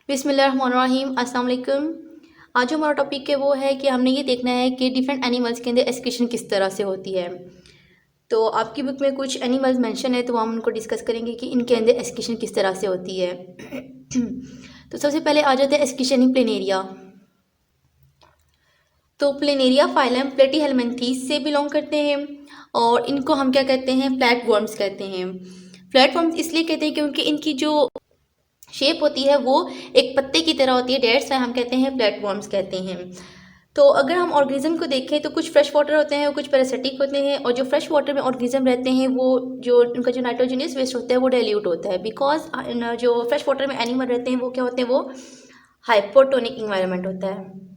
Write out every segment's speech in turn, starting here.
बिस्मिल्लाहिर्रहमानिर्रहीम, अस्सलाम वालेकुम। आज हमारा टॉपिक है वो है कि हमने ये देखना है कि डिफरेंट एनिमल्स के अंदर एक्सक्रीशन किस तरह से होती है। तो आपकी बुक में कुछ एनिमल्स मेंशन है तो हम उनको डिस्कस करेंगे कि इनके अंदर एक्सक्रीशन किस तरह से होती है। तो सबसे पहले आ जाते हैं एक्सक्रीशन इन प्लेनेरिया। तो प्लेनेरिया फाइलम प्लेटीहेलमिन्थीस से बिलोंग करते हैं और इनको हम क्या कहते हैं, फ्लैटवर्म्स कहते हैं। फ्लैटवर्म्स इसलिए कहते हैं क्योंकि इनकी जो शेप होती है वो एक पत्ते की तरह होती है, डेट्स हम कहते हैं फ्लैटवर्म्स कहते हैं। तो अगर हम ऑर्गेनिज्म को देखें तो कुछ फ्रेश वाटर होते हैं और कुछ पैरासिटिक होते हैं, और जो फ्रेश वाटर में ऑर्गेनिज्म रहते हैं वो जो उनका जो नाइट्रोजनियस वेस्ट होता है वो डाइल्यूट होता है, बिकॉज जो फ्रेश वाटर में एनिमल रहते हैं वो क्या होते हैं, वो हाइपोटोनिक इन्वायरमेंट होता है,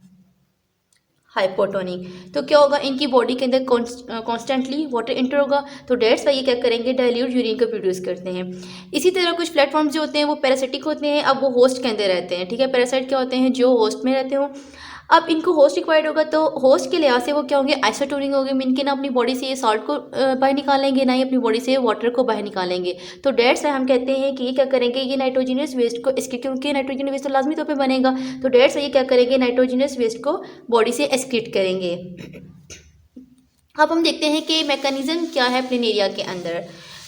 हाइपोटोनिक। तो क्या होगा, इनकी बॉडी के अंदर कॉन्स्टेंटली वाटर इंटर होगा, तो डेट्स वाई ये क्या करेंगे, डाइल्यूट यूरिन को प्रोड्यूस करते हैं। इसी तरह कुछ प्लेटफॉर्म्स जो होते हैं वो पैरासिटिक होते हैं, अब वो होस्ट के अंदर रहते हैं। ठीक है, पैरासाइट क्या होते हैं, जो होस्ट में रहते हो। अब इनको होस्ट रिक्वायर्ड होगा तो होस्ट के लिहाज से वो क्या होंगे, आइसोटोनिक होंगे, मीन के ना अपनी बॉडी से ये सॉल्ट को बाहर निकालेंगे, ना ही अपनी बॉडी से वाटर को बाहर निकालेंगे। तो डेट्स हम कहते हैं कि ये क्या करेंगे, ये नाइट्रोजनियस वेस्ट को, इसके क्योंकि नाइट्रोजनियस वेस्ट तो लाजमी तौर पे बनेगा, तो डेट्स ये क्या करेंगे, नाइट्रोजनियस वेस्ट को बॉडी से एक्सक्रीट करेंगे। अब हम देखते हैं कि मैकेनिज्म क्या है प्लेनेरिया के अंदर।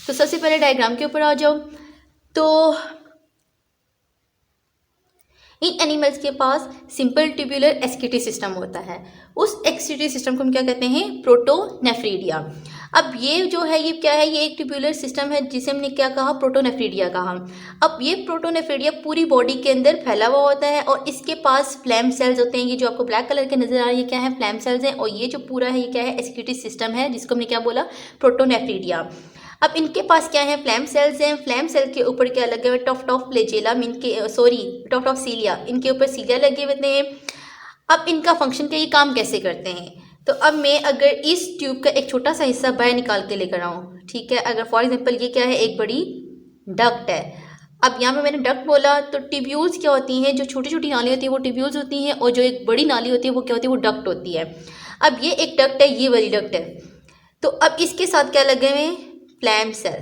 तो सबसे पहले डायग्राम के ऊपर आ जाओ। तो इन एनिमल्स के पास सिंपल ट्यूबुलर एक्सक्रीटरी सिस्टम होता है। उस एक्सक्रीटरी सिस्टम को हम क्या कहते हैं, प्रोटोनेफ्रीडिया। अब ये जो है ये क्या है, ये एक ट्यूबुलर सिस्टम है जिसे हमने क्या कहा, प्रोटोनेफ्रीडिया कहा। अब ये प्रोटोनेफ्रीडिया पूरी बॉडी के अंदर फैला हुआ होता है और इसके पास फ्लैम सेल्स होते हैं। ये जो आपको ब्लैक कलर के नजर आ रही है क्या है, फ्लैम सेल्स हैं। और ये जो पूरा है ये क्या है, एक्सक्रीटरी सिस्टम है जिसको हमने क्या बोला, प्रोटोनेफ्रीडिया। अब इनके पास क्या है, फ्लैम सेल्स हैं। फ्लैम सेल के ऊपर क्या लगे हुए, टफ्ट ऑफ फ्लैजेलम, इनके टफ्ट ऑफ सीलिया, इनके ऊपर सीलिया लगे हुए हैं। अब इनका फंक्शन क्या, ये काम कैसे करते हैं। तो अब मैं अगर इस ट्यूब का एक छोटा सा हिस्सा बाहर निकाल के लेकर आऊँ, ठीक है, अगर फॉर एग्जांपल ये क्या है, एक बड़ी डक्ट है। अब यहाँ पे मैंने डक्ट बोला तो ट्यूब्यूल्स क्या होती हैं, जो छोटी छोटी नाली होती है वो ट्यूब्यूल्स होती हैं, और जो एक बड़ी नाली होती है वो क्या होती है, वो डक्ट होती है। अब ये एक डक्ट है, ये वाली डक्ट है। तो अब इसके साथ क्या लगे हुए हैं, फ्लैम सेल।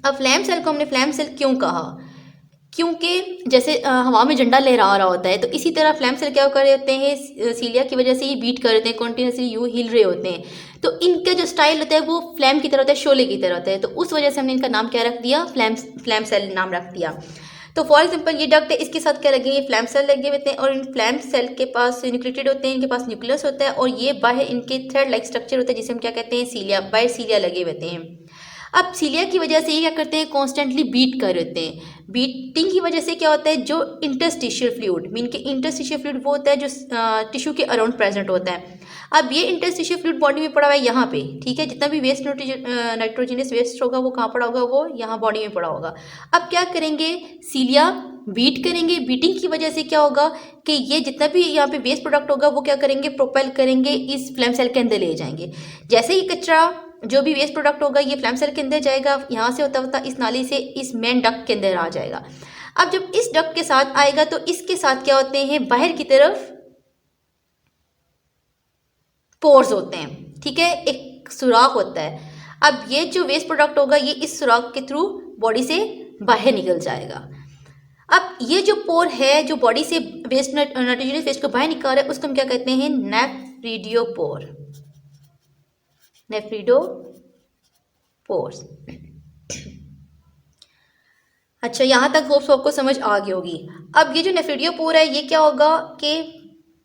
अब फ्लैम सेल को हमने फ्लैम सेल क्यों कहा, क्योंकि जैसे हवा में झंडा लहरा रहा होता है, तो इसी तरह फ्लैम सेल क्या कर रहे होते हैं, सीलिया की वजह से ये बीट कर रहे हैं, कॉन्टिन्यूसली यूँ हिल रहे होते हैं। तो इनका जो स्टाइल होता है वो फ्लैम की तरह होता है, शोले की तरह होता है। तो उस वजह से हमने इनका नाम क्या रख दिया, फ्लैम सेल नाम रख दिया। तो फॉर एग्जांपल ये डक्ट है, इसके साथ क्या लगे, ये फ्लैम सेल लगे होते हैं, और इन फ्लैम सेल के पास न्यूक्लिएटेड होते हैं, इनके पास न्यूक्लियस होता है, और ये बाहर इनके थ्रेड लाइक स्ट्रक्चर होता है जिसे हम क्या कहते हैं, सीलिया, बाहर सीलिया लगे होते हैं। अब सीलिया की वजह से ये क्या करते हैं, कॉन्स्टेंटली बीट कर रहे हैं। बीटिंग की वजह से क्या होता है, जो इंटरस्टिशियल फ्लूइड, मीन के इंटरस्टिशियल फ्लूइड वो होता है जो टिश्यू के अराउंड प्रेजेंट होता है। अब ये इंटरस्टिशियल फ्लूइड बॉडी में पड़ा हुआ है यहाँ पे, ठीक है, जितना भी वेस्ट नाइट्रोजनियस वेस्ट होगा वो कहाँ पड़ा होगा, वो यहाँ बॉडी में पड़ा होगा। अब क्या करेंगे, सीलिया बीट करेंगे। बीटिंग की वजह से क्या होगा कि ये जितना भी यहाँ पे वेस्ट प्रोडक्ट होगा वो क्या करेंगे, प्रोपेल करेंगे, इस फ्लैम सेल के अंदर ले जाएंगे। जैसे ही कचरा जो भी वेस्ट प्रोडक्ट होगा ये फ्लैम सेल के अंदर जाएगा, यहाँ से होता होता इस नाली से इस मेन डक्ट के अंदर आ जाएगा। अब जब इस डक्ट के साथ आएगा तो इसके साथ क्या होते हैं, बाहर की तरफ पोर्स होते हैं, ठीक है, एक सुराख होता है। अब ये जो वेस्ट प्रोडक्ट होगा ये इस सुराख के थ्रू बॉडी से बाहर निकल जाएगा। अब ये जो पोर है जो बॉडी से वेस्ट नाइट्रोजनियस वेस्ट को बाहर निकाल रहा है उसको हम क्या कहते हैं, नेफ्रिडियोपोर, नेफ्रिडोपोर्स। अच्छा, यहाँ तक होप्स आपको समझ आ गई होगी। अब ये जो नेफ्रिडियोपोर है ये क्या होगा कि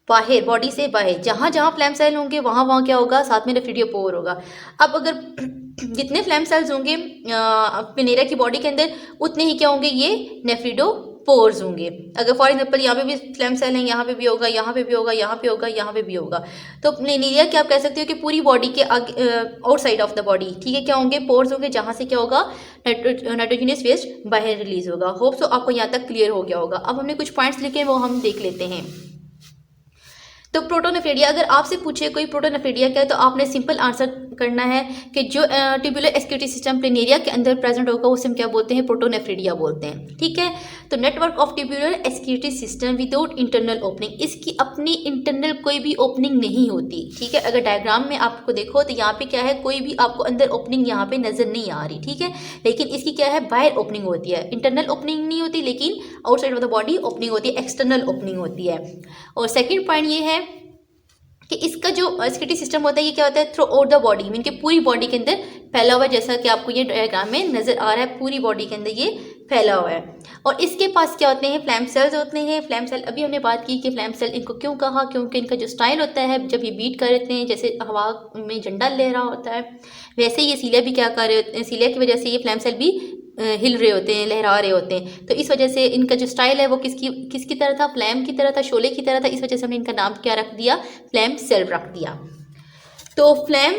बाहर, बॉडी से बाहर जहाँ जहाँ फ्लैम सेल होंगे वहाँ वहाँ क्या होगा, साथ में नेफ्रिडियोपोर होगा। अब अगर जितने फ्लैम सेल्स होंगे प्लेनेरिया की बॉडी के अंदर उतने ही क्या होंगे, ये नेफ्रिडोपोर्स होंगे। अगर फॉर एग्जांपल यहाँ पे भी फ्लैम सेल हैं, यहाँ पे भी होगा, यहाँ पे भी होगा, यहाँ पे होगा, यहाँ पे भी होगा। तो प्लेनेरिया क्या आप कह सकते हो कि पूरी बॉडी के आउटसाइड ऑफ द बॉडी, ठीक है, क्या होंगे, पोर्स होंगे, जहाँ से क्या होगा, नाइट्रोजनियस वेस्ट बाहर रिलीज होगा। होप सो आपको यहाँ तक क्लियर हो गया होगा। अब हमने कुछ पॉइंट्स लिखे वो हम देख लेते हैं। तो प्रोटोनेफ्रीडिया, अगर आपसे पूछे कोई प्रोटोनेफ्रीडिया क्या है तो आपने सिंपल आंसर करना है कि जो ट्यूबुलर एक्सक्रीटरी सिस्टम प्लेनेरिया के अंदर प्रेजेंट होगा उसे हम क्या बोलते हैं, प्रोटोनेफ्रीडिया बोलते हैं। ठीक है, तो network of tubular excretory system without internal opening, इसकी अपनी इंटरनल कोई भी ओपनिंग नहीं होती। ठीक है, अगर डायग्राम में आपको देखो तो यहाँ पे क्या है, कोई भी आपको अंदर ओपनिंग यहाँ पे नजर नहीं आ रही। ठीक है, लेकिन इसकी क्या है, बाहर ओपनिंग होती है, इंटरनल ओपनिंग नहीं होती लेकिन outside of the body opening होती है, एक्सटर्नल ओपनिंग होती है। और सेकेंड पॉइंट ये है कि इसका जो एक्सक्रीटरी सिस्टम होता है ये क्या होता है, through out the body, mean कि पूरी बॉडी के अंदर फैला हुआ है, जैसा कि आपको ये डायग्राम में नजर आ रहा है, पूरी बॉडी के अंदर ये फैला हुआ है। और इसके पास क्या होते हैं, फ्लैम सेल्स होते हैं। फ्लैम सेल अभी हमने बात की कि फ्लैम सेल इनको क्यों कहा, क्योंकि इनका जो स्टाइल होता है जब ये बीट कर रहे हैं, जैसे हवा में झंडा लहरा होता है, वैसे ये सीलिया भी क्या कर रहे होते हैं, सीलिया की वजह से ये फ्लैम सेल भी हिल रहे होते हैं, लहरा रहे होते हैं। तो इस वजह से इनका जो स्टाइल है वो किसकी तरह था, फ्लैम की तरह था, शोले की तरह था। इस वजह से हमने इनका नाम क्या रख दिया, फ्लैम सेल रख दिया। तो flame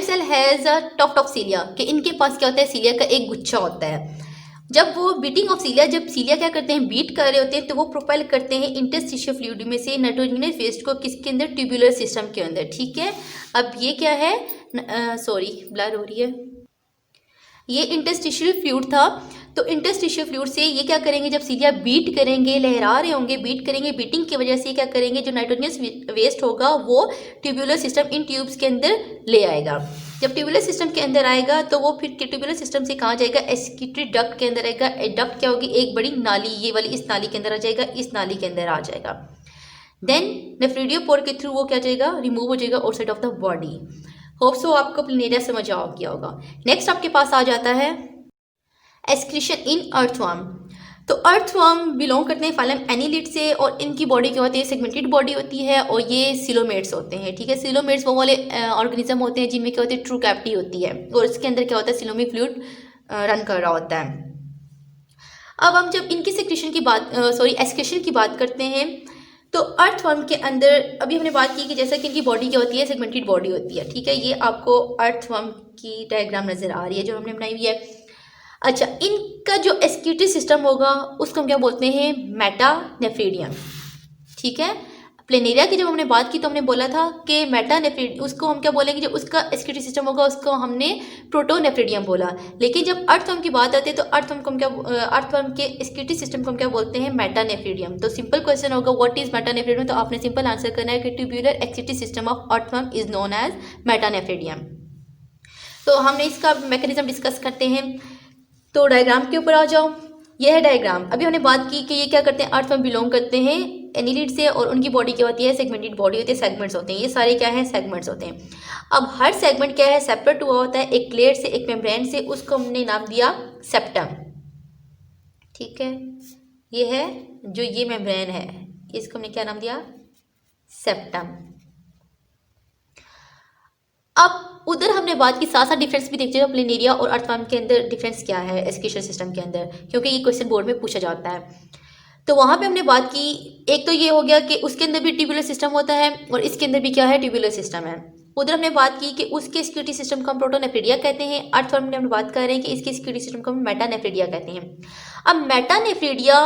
cell has a tuft of cilia, कि इनके पास क्या होता है, सीलिया का एक गुच्छा होता है। जब वो बीटिंग ऑफ सीलिया, जब सीलिया क्या करते हैं, बीट कर रहे होते हैं, तो वो प्रोपेल करते हैं इंटरस्टिशियल फ्लूइड में से नाइट्रोजनस वेस्ट को किसके अंदर, ट्यूबुलर सिस्टम के अंदर। ठीक है, अब ये क्या है, सॉरी ब्लर हो रही है, ये इंटरस्टिशियल फ्लूइड था। तो इंटरस्टिशियल फ्लूइड से ये क्या करेंगे, जब सीलिया बीट करेंगे, लहरा रहे होंगे, बीट करेंगे, बीटिंग की वजह से क्या करेंगे, जो नाइट्रोजनस वेस्ट होगा वो ट्यूबुलर सिस्टम इन ट्यूब्स के अंदर ले आएगा। जब ट्यूबुलर सिस्टम के अंदर आएगा तो वो फिर ट्यूबुलर सिस्टम से कहाँ जाएगा, एक्सक्रीटरी डक्ट के अंदर आएगा। डक्ट क्या होगी, एक बड़ी नाली, ये वाली इस नाली के अंदर आ जाएगा, इस नाली के अंदर आ जाएगा। देन नेफ्रेडियोपोर के थ्रू वो क्या जाएगा, रिमूव हो जाएगा outside of the body. Hope so आपको प्लेनेरिया समझ आ गया होगा। नेक्स्ट आपके पास आ जाता है एक्सक्रीशन इन अर्थवर्म। तो अर्थवर्म बिलोंग करते हैं फाइलम एनीलिड से, और इनकी बॉडी क्या होती है, सेगमेंटेड बॉडी होती है, और ये सिलोमेट्स होते हैं। ठीक है, सिलोमेट्स वो वाले ऑर्गेनिज्म होते हैं जिनमें क्या होती है, ट्रू कैविटी होती है, और इसके अंदर क्या होता है, सिलोमिक फ्लूइड रन कर रहा होता है। अब हम जब इनकी एक्सक्रीशन की बात करते हैं, तो अर्थवर्म के अंदर अभी हमने बात की कि जैसा कि इनकी बॉडी क्या होती है, सेगमेंटेड बॉडी होती है। ठीक है, ये आपको अर्थवर्म की डायग्राम नजर आ रही है जो हमने बनाई हुई है। अच्छा, इनका जो एक्सक्रीटरी सिस्टम होगा उसको हम क्या बोलते हैं, मेटानेफ्रीडियम। ठीक है, प्लेनेरिया की जब हमने बात की तो हमने बोला था कि मेटानेफ्रीडियम, उसको हम क्या बोलेंगे, जो उसका एक्सक्रीटरी सिस्टम होगा उसको हमने प्रोटोनेफ्रीडियम बोला। लेकिन जब अर्थवर्म की बात आती है तो अर्थवर्म के एक्सक्रीटरी सिस्टम को हम क्या बोलते हैं, मेटानेफ्रीडियम। तो सिंपल क्वेश्चन होगा, व्हाट इज मेटानेफ्रीडियम, तो आपने सिंपल आंसर करना है कि tubular excretory system of earthworm is known as metanephridium. तो हमने इसका मैकेनिज्म डिस्कस करते हैं। तो डायग्राम के ऊपर आ जाओ, यह है डायग्राम। अभी हमने बात की कि ये क्या करते हैं, अर्थवर्म बिलोंग करते हैं एनीलिड से, और उनकी बॉडी क्या होती है, सेगमेंटेड बॉडी होती है, सेगमेंट्स होते हैं। ये सारे क्या हैं, सेगमेंट्स होते हैं। अब हर सेगमेंट क्या है, सेपरेट हुआ होता है एक प्लेट से, एक मेम्ब्रेन से, उसको हमने नाम दिया सेप्टम। ठीक है, ये है जो ये मेम्ब्रेन है, इसको हमने क्या नाम दिया, सेप्टम। अब उधर हमने बात की, साथ साथ डिफरेंस भी देखते हैं प्लेनेरिया और अर्थवर्म के अंदर डिफरेंस क्या है एक्सक्रीशन सिस्टम के अंदर, क्योंकि ये क्वेश्चन बोर्ड में पूछा जाता है। तो वहाँ पे हमने बात की, एक तो ये हो गया कि उसके अंदर भी ट्यूबुलर सिस्टम होता है, और इसके अंदर भी क्या है, ट्यूबुलर सिस्टम है। उधर हमने बात की कि उसके सिक्योरिटी सिस्टम को हम प्रोटोनेफ्रीडिया कहते हैं। अर्थवर्म में हम बात कर रहे हैं कि इसके सिक्योरिटी सिस्टम को हम मेटानेफ्रीडिया कहते हैं। अब मेटानेफ्रीडिया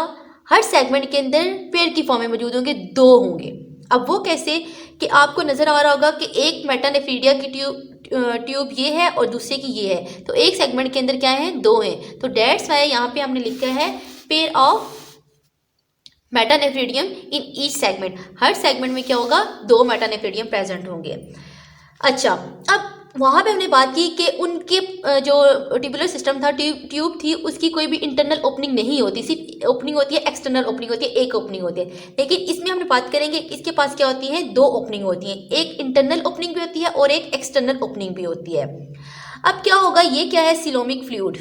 हर सेगमेंट के अंदर पेयर की फॉर्म में मौजूद होंगे, दो होंगे। अब वो कैसे, कि आपको नजर आ रहा होगा कि एक मेटानेफ्रीडिया की ट्यूब ये है और दूसरे की ये है, तो एक सेगमेंट के अंदर क्या है, दो हैं। तो डेट्स वाई यहाँ पे हमने लिखा है pair of metanephridium in each segment. हर सेगमेंट में क्या होगा, दो मेटानेफ्रीडियम प्रेजेंट होंगे। अच्छा, अब वहाँ पे हमने बात की कि उनके जो ट्यूबुलर सिस्टम था, ट्यूब थी, उसकी कोई भी इंटरनल ओपनिंग नहीं होती, सिर्फ ओपनिंग होती है, एक्सटर्नल ओपनिंग होती है, एक ओपनिंग होती है। लेकिन इसमें हमने बात करेंगे, इसके पास क्या होती है, दो ओपनिंग होती हैं, एक इंटरनल ओपनिंग भी होती है और एक एक्सटर्नल ओपनिंग भी होती है। अब क्या होगा, ये क्या है, सिलोमिक फ्लूइड।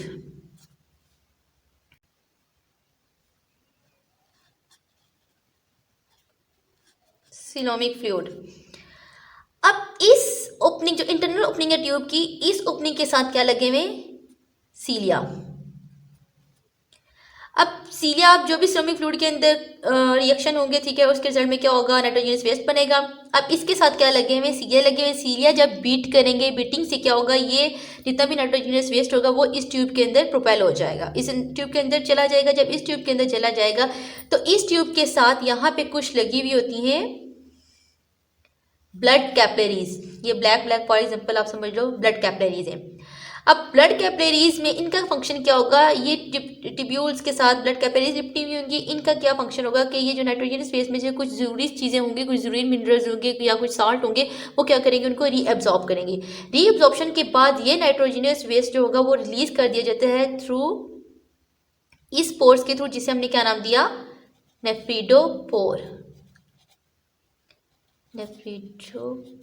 Coelomic fluid. अब इस ओपनिंग, जो इंटरनल ओपनिंग है ट्यूब की, इस ओपनिंग के साथ क्या लगे हुए, सीलिया। अब सीलिया, अब जो भी सिलोमिक फ्लूइड के अंदर रिएक्शन होंगे, ठीक है, उसके रिजल्ट में क्या होगा, नाइट्रोजनस वेस्ट बनेगा। अब इसके साथ क्या लगे हुए, सीलिया लगे हुए। सीलिया जब बीट करेंगे, बीटिंग से क्या होगा, ये जितना भी नाइट्रोजनस वेस्ट होगा वो इस ट्यूब के अंदर प्रोपेल हो जाएगा, इस ट्यूब के अंदर चला जाएगा। जब इस ट्यूब के अंदर चला जाएगा तो इस ट्यूब के साथ यहाँ पे कुछ लगी हुई होती हैं ब्लड कैपिलरीज। ये ब्लैक ब्लैक फॉर एग्जांपल आप समझ लो ब्लड कैपिलरीज है। अब ब्लड कैपिलरीज में इनका फंक्शन क्या होगा, ये टिब्यूल्स के साथ ब्लड कैपिलरीज लिपटी हुई होंगी। इनका क्या फंक्शन होगा कि ये जो नाइट्रोजन स्पेस में जो कुछ ज़रूरी चीज़ें होंगी, कुछ ज़रूरी मिनरल्स होंगे या कुछ साल्ट होंगे, वो क्या करेंगे, उनको रीअब्जॉर्ब करेंगे। रीअब्जॉर्प्शन के बाद ये नाइट्रोजनस वेस्ट जो होगा वो रिलीज कर दिया जाता है थ्रू इस पोर्स के थ्रू, जिसे हमने क्या नाम दिया, नेफ्रिडोपोर। नेफ्रिडोपोर।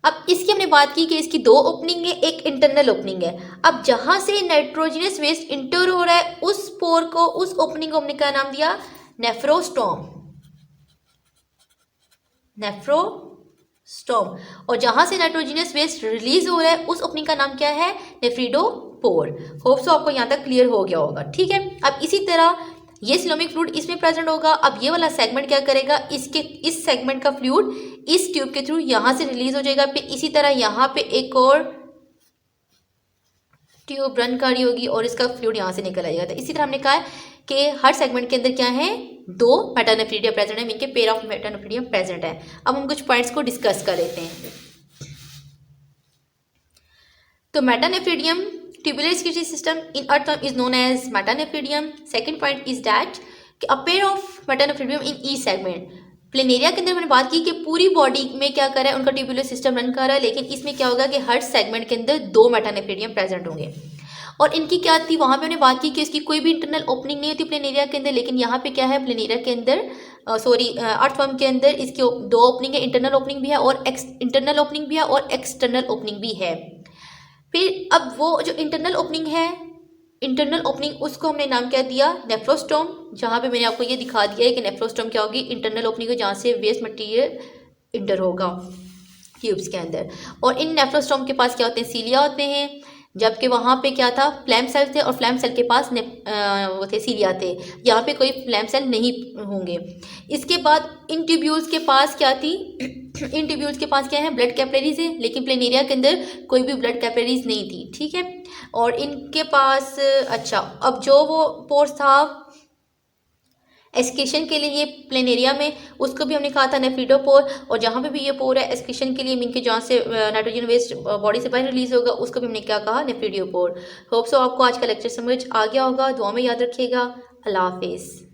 अब इसकी हमने बात की कि इसकी दो ओपनिंग है, एक इंटरनल ओपनिंग है। अब जहां से नाइट्रोजनस वेस्ट इंटर हो रहा है उस पोर को, उस ओपनिंग को हमने क्या नाम दिया, नेफ्रोस्टोम। नेफ्रोस्टोम। और जहां से नाइट्रोजनस वेस्ट रिलीज हो रहा है उस ओपनिंग का नाम क्या है, नेफ्रिडोपोर। होप सो आपको यहां तक क्लियर हो गया होगा। ठीक है, अब इसी तरह ये सिलोमिक फ्लूइड इसमें प्रेजेंट होगा। अब ये वाला सेगमेंट क्या करेगा, इस सेगमेंट का फ्लूइड इस ट्यूब के थ्रू यहां से रिलीज हो जाएगा। फिर इसी तरह यहाँ पे एक और ट्यूब रन कर रही होगी और इसका फ्लूइड यहाँ से निकल आएगा। तो इसी तरह हमने कहा है कि हर सेगमेंट के अंदर क्या है, दो मेटानेफ्रीडिया प्रेजेंट है, मीन के पेयर ऑफ मेटानेफ्रीडियम प्रेजेंट है। अब हम कुछ पॉइंट्स को डिस्कस कर लेते हैं। तो मेटानेफ्रीडियम tubular excretory system in earthworm is known as metanephridium. Second point is that a pair of metanephridium in each segment. Planaria के अंदर मैंने बात की कि पूरी बॉडी में क्या कर रहा है, उनका ट्यूबुलर सिस्टम रन कर रहा है, लेकिन इसमें क्या होगा कि हर सेगमेंट के अंदर दो मेटानेफ्रिडियम प्रेजेंट होंगे। और इनकी क्या थी, वहां पे हमने बात की कि इसकी कोई भी इंटरनल ओपनिंग नहीं होती प्लेनेरिया के अंदर, लेकिन यहाँ पे क्या है, प्लेनेरिया के अंदर अर्थवर्म के अंदर इसकी दो ओपनिंग है, इंटरनल ओपनिंग भी है और इंटरनल ओपनिंग भी है और एक्सटर्नल ओपनिंग भी है। फिर अब वो जो इंटरनल ओपनिंग है, इंटरनल ओपनिंग उसको हमने नाम क्या दिया, नेफ्रोस्टोम। जहाँ पे मैंने आपको ये दिखा दिया है कि नेफ्रोस्टोम क्या होगी, इंटरनल ओपनिंग हो जहाँ से वेस्ट मटेरियल इंटर होगा ट्यूब्स के अंदर। और इन नेफ्रोस्टोम के पास क्या होते हैं, सीलिया होते हैं, जबकि वहाँ पे क्या था, फ्लैम सेल थे और फ्लैम सेल के पास वो थे, सीलिया थे। यहाँ पे कोई फ्लैम सेल नहीं होंगे। इसके बाद इन ट्यूब्यूल्स के पास क्या थी, इन ट्यूब्यूल्स के पास क्या है, ब्लड कैपिलरीज है, लेकिन प्लेनेरिया के अंदर कोई भी ब्लड कैपिलरीज नहीं थी। ठीक है, और इनके पास अच्छा, अब जो वो पोर्स था एक्सक्रीशन के लिए ये प्लेनेरिया में, उसको भी हमने कहा था नेफ्रिडोपोर। और जहाँ पे भी ये पोर है एक्सक्रीशन के लिए, मीन के जहाँ से नाइट्रोजन वेस्ट बॉडी से बाहर रिलीज होगा, उसको भी हमने क्या कहा, नेफ्रिडोपोर। होप सो आपको आज का लेक्चर समझ आ गया होगा। दुआ में याद रखिएगा। अल्लाह हाफिज़।